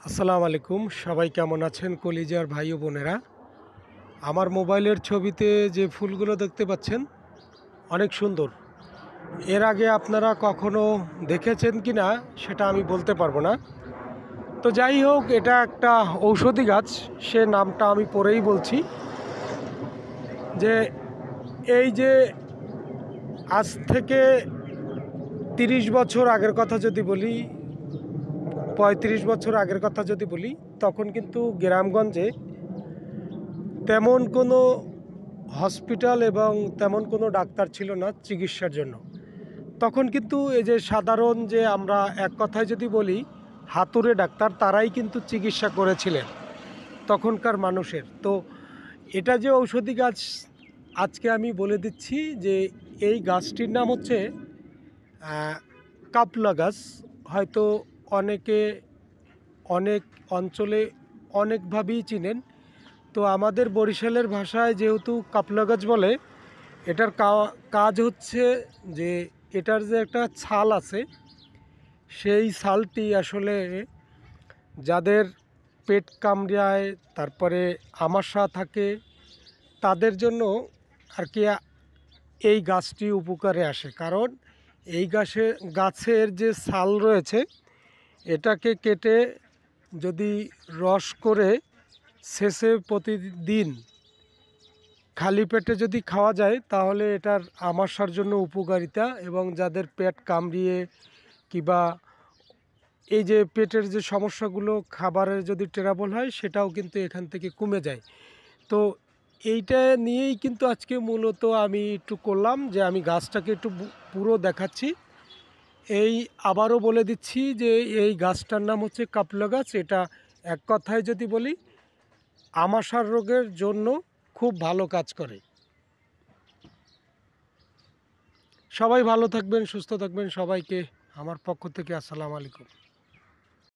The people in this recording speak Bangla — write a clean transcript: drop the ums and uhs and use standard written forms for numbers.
আসসালামু আলাইকুম। সবাই কেমন আছেন কলিজার ভাই ও বোনেরা? আমার মোবাইলের ছবিতে যে ফুলগুলো দেখতে পাচ্ছেন অনেক সুন্দর। এর আগে আপনারা কখনো দেখেছেন কি না সেটা আমি বলতে পারবো না। তো যাই হোক, এটা একটা ঔষধি গাছ, সে নামটা আমি পরেই বলছি। যে এই যে আজ থেকে ৩০ বছর আগের কথা যদি বলি, ৩৫ বছর আগের কথা যদি বলি, তখন কিন্তু গ্রামগঞ্জে তেমন কোনো হসপিটাল এবং তেমন কোনো ডাক্তার ছিল না চিকিৎসার জন্য। তখন কিন্তু এই যে সাধারণ, যে আমরা এক কথায় যদি বলি হাতুড়ে ডাক্তার, তারাই কিন্তু চিকিৎসা করেছিলেন তখনকার মানুষের। তো এটা যে ঔষধি গাছ, আজকে আমি বলে দিচ্ছি যে এই গাছটির নাম হচ্ছে কাপলা গাছ। হয়তো অনেকে অনেক অঞ্চলে অনেকভাবেই চিনেন। তো আমাদের বরিশালের ভাষায় যেহেতু কাপলা গাছ বলে, এটার কাজ হচ্ছে যে এটার যে একটা ছাল আছে, সেই ছালটি আসলে যাদের পেট কামড়ায়, তারপরে আমাশা থাকে, তাদের জন্য আর কি এই গাছটি উপকারে আসে। কারণ এই গাছের যে ছাল রয়েছে, এটাকে কেটে যদি রস করে শেষে প্রতিদিন খালি পেটে যদি খাওয়া যায়, তাহলে এটার আমাশার জন্য উপকারিতা, এবং যাদের পেট কামড়িয়ে কিংবা এই যে পেটের যে সমস্যাগুলো খাবারের যদি ট্রাবল হয়, সেটাও কিন্তু এখান থেকে কমে যায়। তো এইটা নিয়েই কিন্তু আজকে মূলত আমি একটু করলাম যে আমি গাছটাকে একটু পুরো দেখাচ্ছি। আবারও বলে দিচ্ছি যে এই গাছটার নাম হচ্ছে কাপলা গাছ। এটা এক কথায় যদি বলি আমাশার রোগের জন্য খুব ভালো কাজ করে। সবাই ভালো থাকবেন, সুস্থ থাকবেন। সবাইকে আমার পক্ষ থেকে আসসালামু আলাইকুম।